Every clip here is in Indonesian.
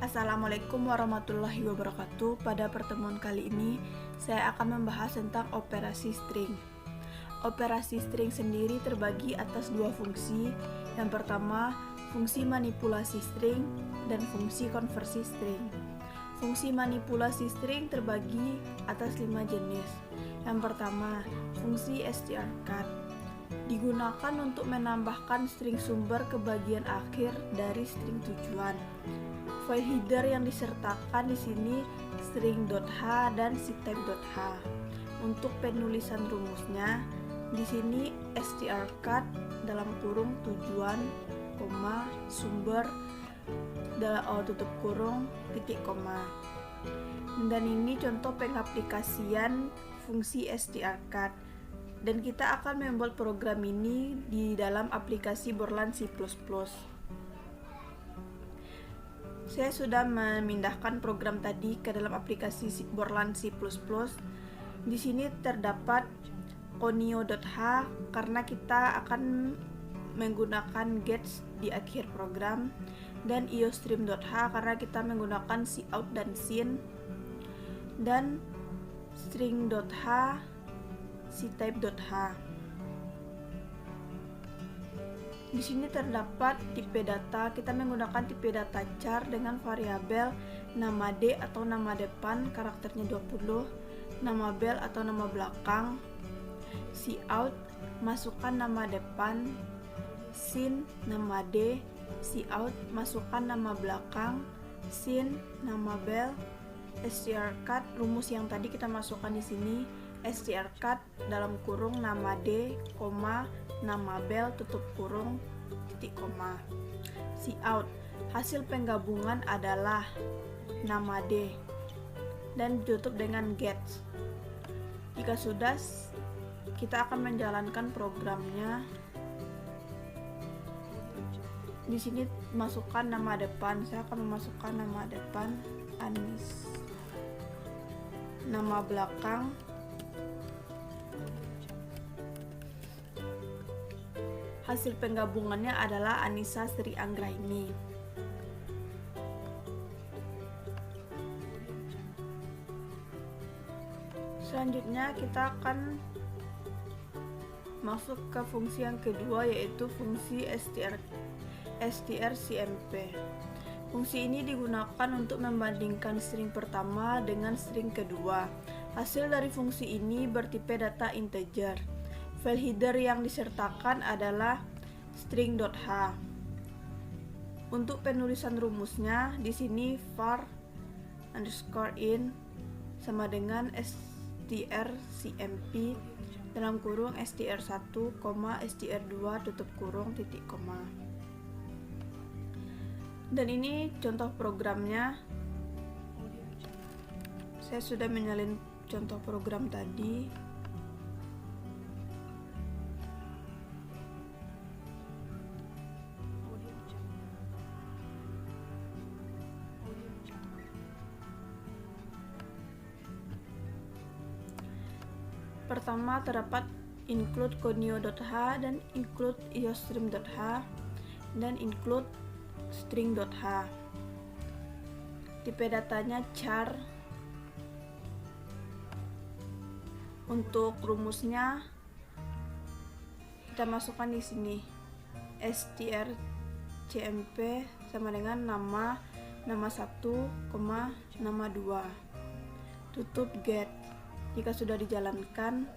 Assalamualaikum warahmatullahi wabarakatuh. Pada pertemuan kali ini, saya akan membahas tentang operasi string. Operasi string sendiri terbagi atas dua fungsi. Yang pertama, fungsi manipulasi string dan fungsi konversi string. Fungsi manipulasi string terbagi atas 5 jenis. Yang pertama, fungsi strcut. Digunakan untuk menambahkan string sumber ke bagian akhir dari string tujuan. File header yang disertakan di sini string.h dan ctype.h. Untuk penulisan rumusnya, di sini strcut dalam kurung tujuan, sumber tutup kurung titik koma. Dan ini contoh pengaplikasian fungsi strcut. Dan kita akan membuat program ini di dalam aplikasi Borland C++. Saya sudah memindahkan program tadi ke dalam aplikasi Borland C++. Di sini terdapat conio.h karena kita akan menggunakan gets di akhir program, dan iostream.h karena kita menggunakan cout dan sin, dan string.h, ctype.h. Di sini terdapat tipe data. Kita menggunakan tipe data char dengan variabel nama D atau nama depan, karakternya 20, nama bel atau nama belakang, cout, masukkan nama depan, sin, nama D, cout, masukkan nama belakang, sin, nama bel, strcut, rumus yang tadi kita masukkan di sini, strcut dalam kurung nama D, nama bel tutup kurung titik koma. Cout, hasil penggabungan adalah nama D dan ditutup dengan gets. Jika sudah, kita akan menjalankan programnya. Di sini masukkan nama depan. Saya akan memasukkan nama depan Anis, nama belakang hasil penggabungannya adalah Anissa Sri Anggraini. Selanjutnya kita akan masuk ke fungsi yang kedua, yaitu fungsi strcmp. Fungsi ini digunakan untuk membandingkan string pertama dengan string kedua. Hasil dari fungsi ini bertipe data integer. File header yang disertakan adalah string.h. Untuk penulisan rumusnya, di sini var _in sama dengan strcmp dalam kurung str1, str2 tutup kurung titik koma. Dan ini contoh programnya. Saya sudah menyalin contoh program tadi. Pertama terdapat include conio.h dan include iostream.h dan include string.h. Tipe datanya char. Untuk rumusnya kita masukkan di sini strcmp sama dengan nama 1, nama 2 tutup get. Jika sudah dijalankan,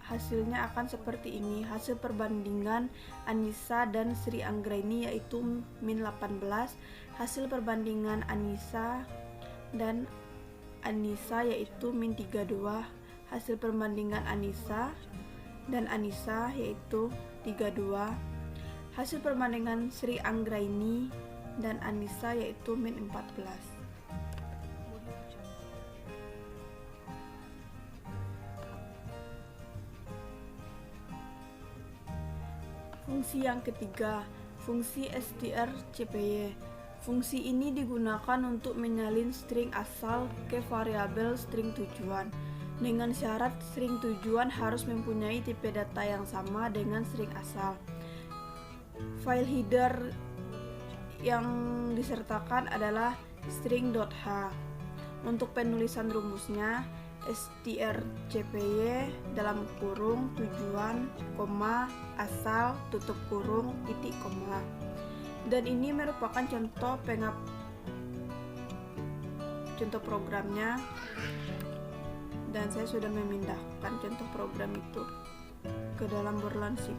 hasilnya akan seperti ini. Hasil perbandingan Anissa dan Sri Anggraini yaitu min 18. Hasil perbandingan Anissa dan Anissa yaitu min 32. Hasil perbandingan Anissa dan Anissa yaitu 32. Hasil perbandingan Sri Anggraini dan Anissa yaitu min 14. Fungsi yang ketiga, fungsi strcpy. Fungsi ini digunakan untuk menyalin string asal ke variabel string tujuan, dengan syarat string tujuan harus mempunyai tipe data yang sama dengan string asal. File header yang disertakan adalah string.h. Untuk penulisan rumusnya strcpy dalam kurung tujuan, asal, tutup kurung, titik, koma. Dan ini merupakan contoh programnya, dan saya sudah memindahkan contoh program itu ke dalam Borland C++.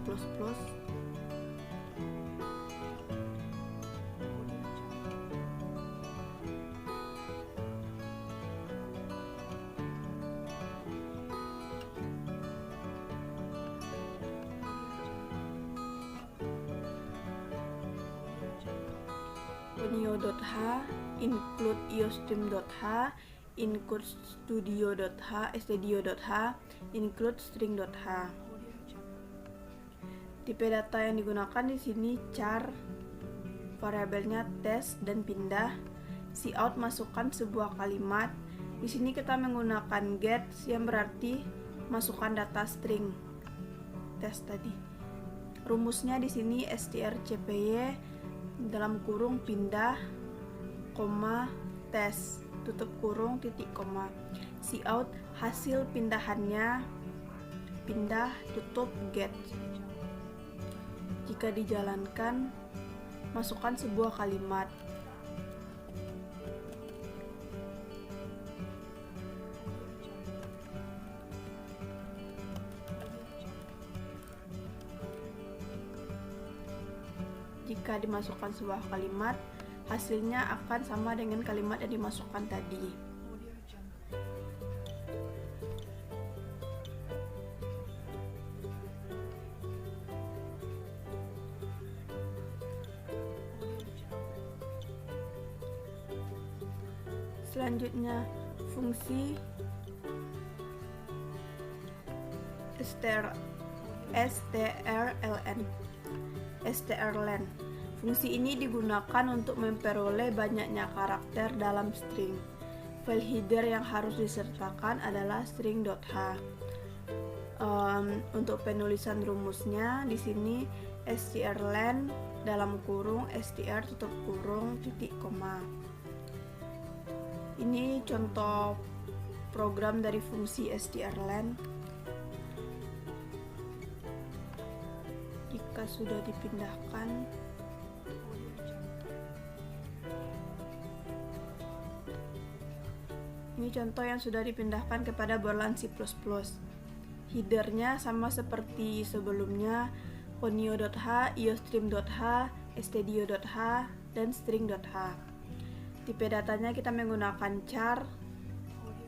Neo.h, include iostream.h, include studio.h, studio.h, include string.h. Tipe data yang digunakan di sini char, variabelnya test dan pindah. Cout masukkan sebuah kalimat. Di sini kita menggunakan get yang berarti masukkan data string test tadi. Rumusnya di sini strcpy dalam kurung pindah, tes, tutup kurung, titik, koma. Cout hasil pindahannya pindah, tutup, get. Jika dijalankan, masukkan sebuah kalimat. Jika dimasukkan sebuah kalimat, hasilnya akan sama dengan kalimat yang dimasukkan tadi. Selanjutnya, fungsi strlen. Fungsi ini digunakan untuk memperoleh banyaknya karakter dalam string. File header yang harus disertakan adalah string.h. Untuk penulisan rumusnya di sini strlen dalam kurung str tutup kurung titik koma. Ini contoh program dari fungsi strlen. Jika sudah dipindahkan, ini contoh yang sudah dipindahkan kepada Borland C++. Headernya sama seperti sebelumnya, neo.h, iostream.h, studio.h, dan string.h. Tipe datanya kita menggunakan char,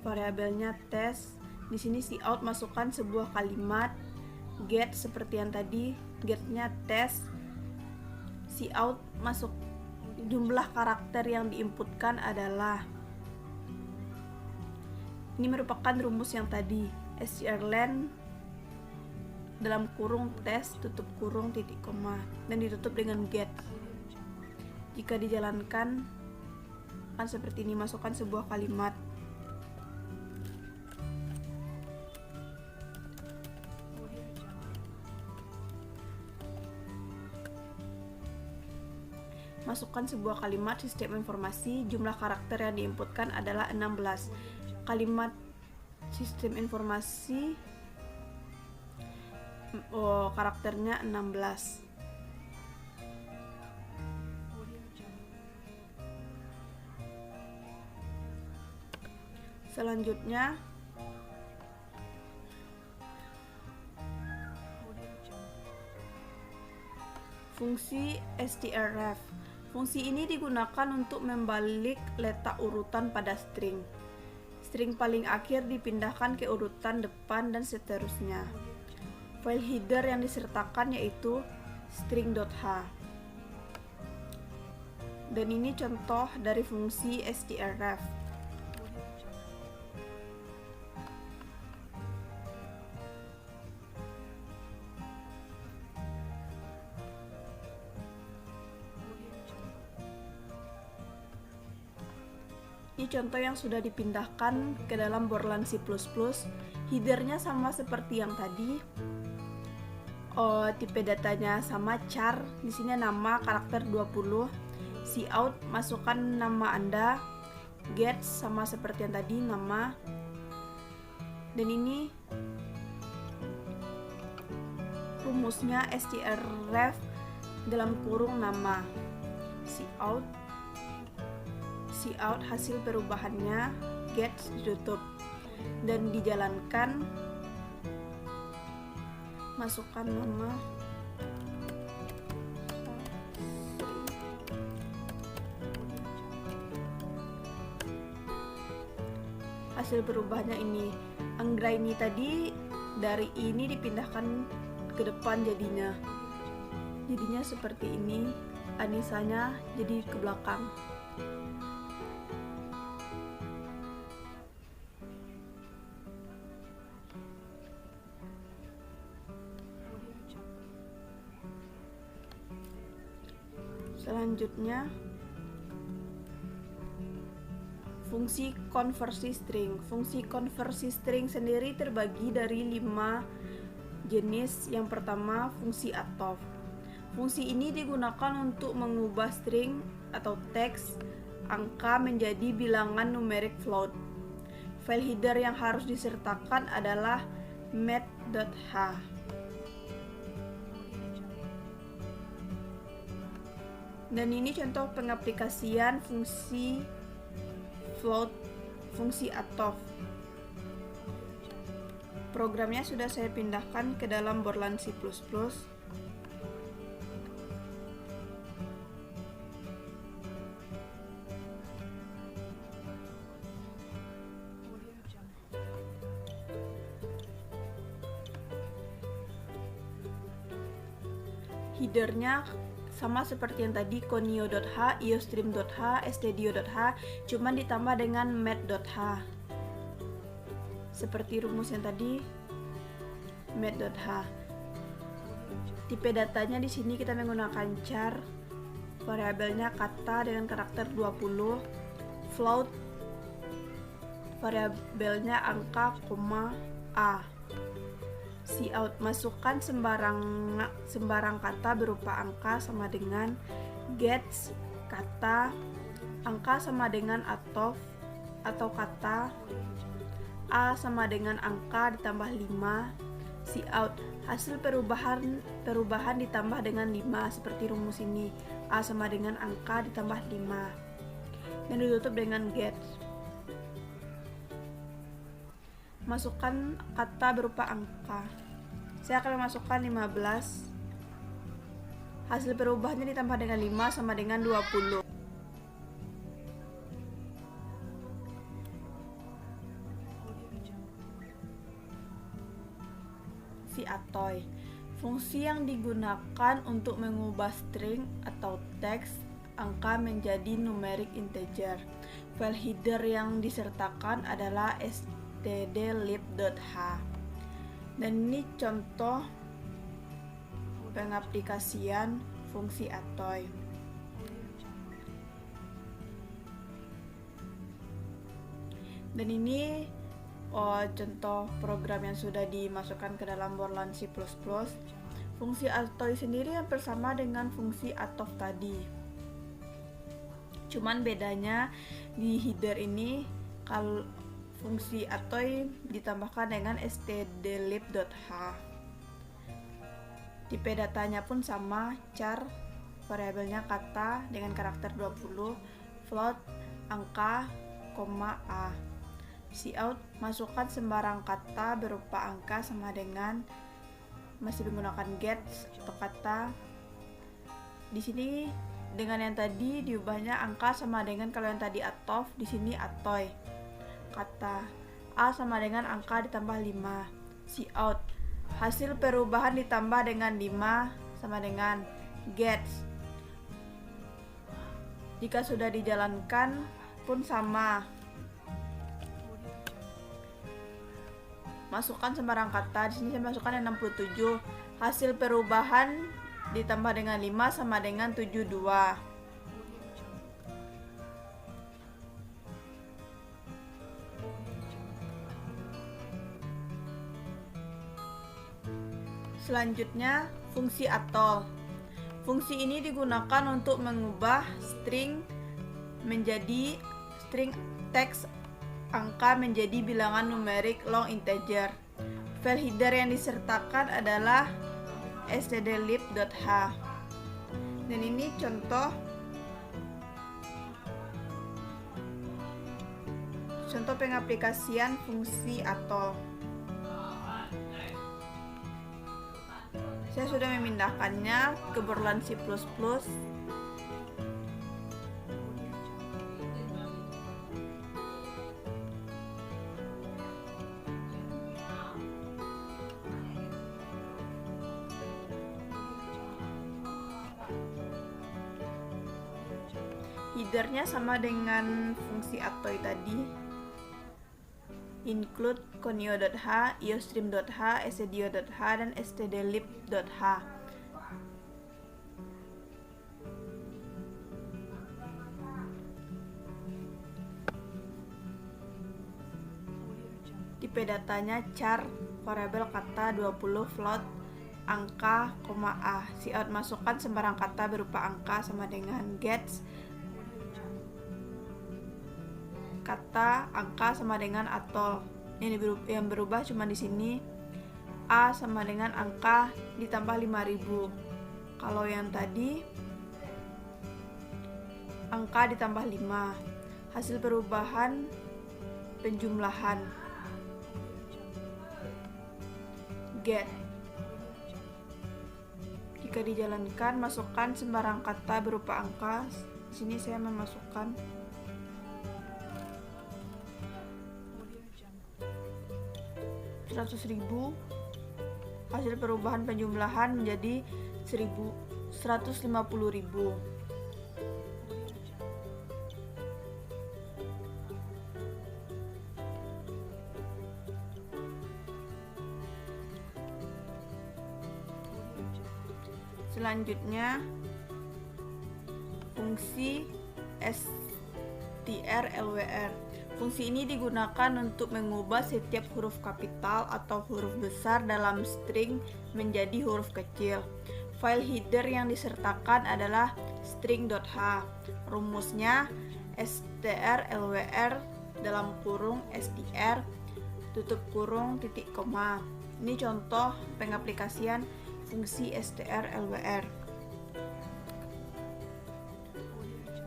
variabelnya test. Di sini cout masukkan sebuah kalimat, get seperti yang tadi, getnya test. Cout masuk jumlah karakter yang diinputkan adalah, ini merupakan rumus yang tadi, strlen dalam kurung test tutup kurung titik koma dan ditutup dengan get. Jika dijalankan kan seperti ini, masukkan sebuah kalimat. Masukkan sebuah kalimat sistem informasi, jumlah karakter yang diinputkan adalah 16. Kalimat sistem informasi karakternya 16. Selanjutnya fungsi strref. Fungsi ini digunakan untuk membalik letak urutan pada string. String paling akhir dipindahkan ke urutan depan dan seterusnya. File header yang disertakan yaitu string.h. Dan ini contoh dari fungsi strref. Ini contoh yang sudah dipindahkan ke dalam Borland C++. Headernya sama seperti yang tadi. Tipe datanya sama char, di sini nama karakter 20. Cout masukkan nama Anda. Get sama seperti yang tadi, nama. Dan ini rumusnya strref dalam kurung nama. Cout hasil perubahannya get ditutup dan dijalankan. Masukkan nama hasil perubahannya ini. Anggra ini tadi dari ini dipindahkan ke depan jadinya seperti ini. Anisanya jadi ke belakang. Selanjutnya, fungsi konversi string. Fungsi konversi string sendiri terbagi dari 5 jenis. Yang pertama, fungsi atof. Fungsi ini digunakan untuk mengubah string atau teks angka menjadi bilangan numerik float. File header yang harus disertakan adalah math.h. Dan ini contoh pengaplikasian fungsi float, fungsi atof. Programnya sudah saya pindahkan ke dalam Borland C++. Headernya sama seperti yang tadi, conio.h, iostream.h, stdio.h, cuman ditambah dengan math.h. Seperti rumus yang tadi, math.h. Tipe datanya di sini kita menggunakan char, variabelnya kata dengan karakter 20, float, variabelnya angka, koma, a. Cout masukkan sembarang kata berupa angka sama dengan gets, kata, angka sama dengan atof atau kata, a sama dengan angka ditambah 5. Cout hasil perubahan ditambah dengan 5 seperti rumus ini, a sama dengan angka ditambah 5 dan ditutup dengan get. Masukkan kata berupa angka. Saya akan memasukkan 15. Hasil perubahannya ditambah dengan 5 sama dengan 20. Si atoy. Fungsi yang digunakan untuk mengubah string atau teks angka menjadi numerik integer. File header yang disertakan adalah stdlib.h. Dan ini contoh pengaplikasian fungsi atoy. Dan ini contoh program yang sudah dimasukkan ke dalam Borland C++. Fungsi atoy sendiri hampir sama dengan fungsi atof tadi. Cuman bedanya di header ini kalau fungsi atoy ditambahkan dengan stdlib.h. Tipe datanya pun sama, char, variabelnya kata dengan karakter 20, float, angka, koma, a. Cout masukkan sembarang kata berupa angka sama dengan masih menggunakan get atau kata. Di sini dengan yang tadi diubahnya angka sama dengan kalau yang tadi atof, di sini atoy. Kata a sama dengan angka ditambah 5. Cout hasil perubahan ditambah dengan 5 sama dengan get. Jika sudah dijalankan pun sama. Masukkan sembarang kata. Di sini saya masukkan 67. Hasil perubahan ditambah dengan 5 sama dengan 72. Selanjutnya, fungsi atol. Fungsi ini digunakan untuk mengubah string menjadi string teks angka menjadi bilangan numerik long integer. File header yang disertakan adalah stdlib.h. Dan ini contoh pengaplikasian fungsi atol. Saya sudah memindahkannya ke Borland C++. Headernya sama dengan fungsi atoi tadi. Include conio.h, iostream.h, stdio.h, dan stdlib.h. Tipe datanya char, variabel kata 20 float, angka, a. Cout masukkan sembarang kata berupa angka sama dengan gets, kata angka sama dengan atol. Yang berubah cuma di sini a sama dengan angka ditambah 5000. Kalau yang tadi angka ditambah 5. Hasil perubahan penjumlahan. Get. Jika dijalankan, masukkan sembarang kata berupa angka. Di sini saya memasukkan 100.000. Hasil perubahan penjumlahan menjadi 150.000. Selanjutnya, fungsi strlwr. Fungsi ini digunakan untuk mengubah setiap huruf kapital atau huruf besar dalam string menjadi huruf kecil. File header yang disertakan adalah string.h. Rumusnya strlwr dalam kurung str tutup kurung titik koma. Ini contoh pengaplikasian fungsi strlwr.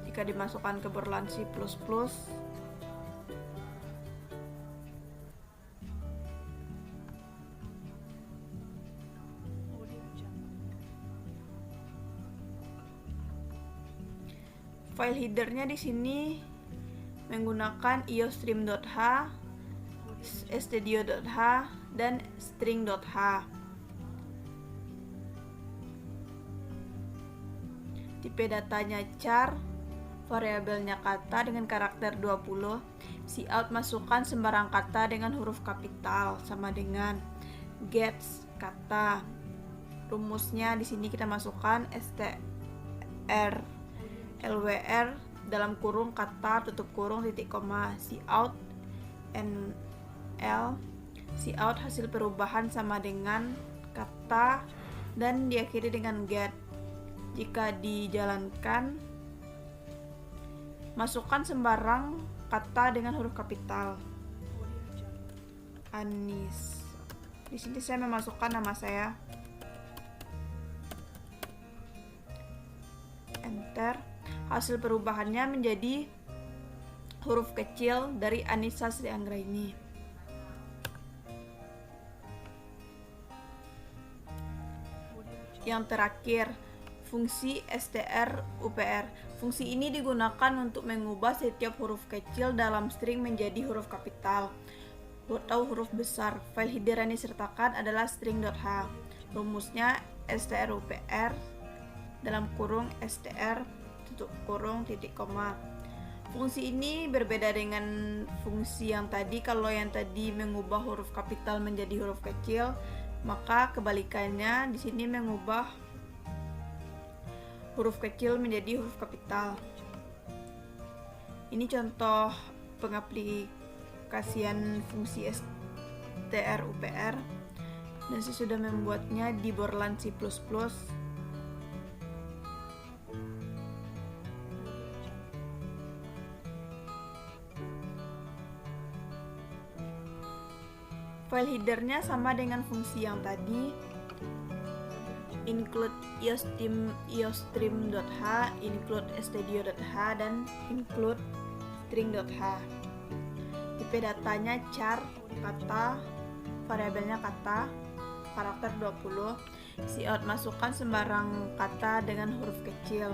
Jika dimasukkan ke Borland C++, file headernya di sini menggunakan iostream.h, stdio.h, dan string.h. Tipe datanya char, variabelnya kata dengan karakter 20. Cout masukkan sembarang kata dengan huruf kapital sama dengan gets kata. Rumusnya di sini kita masukkan strlwr dalam kurung kata tutup kurung titik koma. Cout nl. Cout hasil perubahan sama dengan kata dan diakhiri dengan get. Jika dijalankan, masukkan sembarang kata dengan huruf kapital. Anis. Di sini saya memasukkan nama saya. Enter. Hasil perubahannya menjadi huruf kecil dari Anissa Sri Anggraini. Yang terakhir, fungsi strupr. Fungsi ini digunakan untuk mengubah setiap huruf kecil dalam string menjadi huruf kapital atau huruf besar. File header yang disertakan adalah string.h. Rumusnya strupr dalam kurung str tutup kurung titik koma. Fungsi ini berbeda dengan fungsi yang tadi. Kalau yang tadi mengubah huruf kapital menjadi huruf kecil, maka kebalikannya di sini mengubah huruf kecil menjadi huruf kapital. Ini contoh pengaplikasian fungsi strupr. dan saya sudah membuatnya di Borland C++. File headernya sama dengan fungsi yang tadi, include iostream.h, include studio.h, dan include string.h. Tipe datanya char, kata, variabelnya kata, karakter 20. Cout masukkan sembarang kata dengan huruf kecil.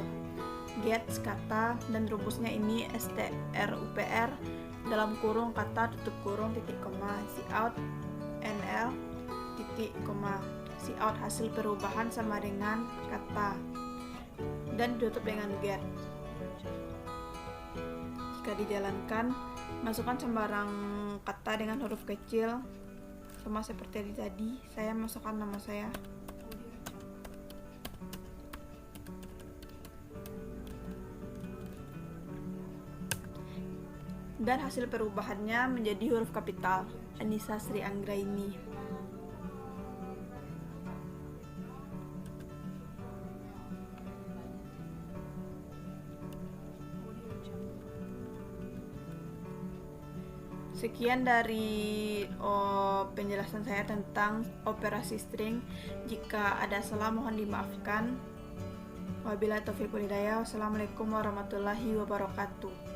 Get kata, dan rumusnya ini strupr dalam kurung kata tutup kurung titik koma. Cout nl titik koma. Cout hasil perubahan sama dengan kata dan ditutup dengan get. Jika dijalankan, masukkan sembarang kata dengan huruf kecil sama seperti tadi. Saya masukkan nama saya. Dan hasil perubahannya menjadi huruf kapital, Anissa Sri Anggraini. Sekian dari penjelasan saya tentang operasi string. Jika ada salah mohon dimaafkan. Wabillahi taufiq wal hidayah. Wassalamualaikum warahmatullahi wabarakatuh.